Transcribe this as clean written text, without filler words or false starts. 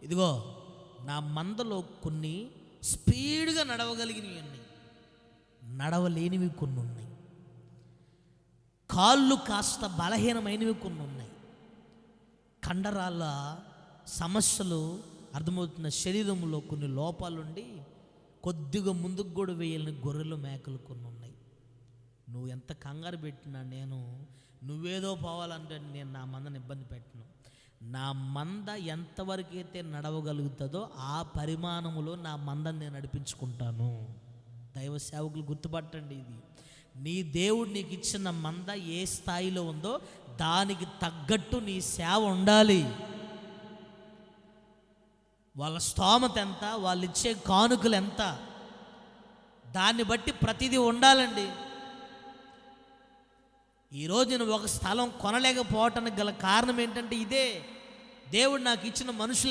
ఇదిగో నా మందలో కొన్ని స్పీడ్గా నడవగలిగినవి ఉన్నాయి, నడవలేనివి కొన్ని ఉన్నాయి, కాళ్ళు కాస్త బలహీనమైనవి కొన్ని ఉన్నాయి, కండరాల సమస్యలు అర్థమవుతున్న శరీరంలో కొన్ని లోపాలుండి కొద్దిగా ముందుకు కూడా వేయాలని గొర్రెలు మేకలు కొన్ని ఉన్నాయి. నువ్వు ఎంత కంగారు పెట్టినా నేను నువ్వేదో పోవాలంటే నేను నా మందని ఇబ్బంది పెట్టను. నా మంద ఎంతవరకు అయితే నడవగలుగుతుందో ఆ పరిమాణములో నా మందని నేను నడిపించుకుంటాను. దైవ సేవకులు గుర్తుపట్టండి, ఇది నీ దేవుడు నీకు ఇచ్చిన మంద ఏ స్థాయిలో ఉందో దానికి తగ్గట్టు నీ సేవ ఉండాలి. వాళ్ళ స్తోమత ఎంత, వాళ్ళు ఇచ్చే కానుకలు ఎంత, దాన్ని బట్టి ప్రతిదీ ఉండాలండి. ఈరోజు నేను ఒక స్థలం కొనలేకపోవటానికి గల కారణం ఏంటంటే ఇదే, దేవుడు నాకు ఇచ్చిన మనుషులు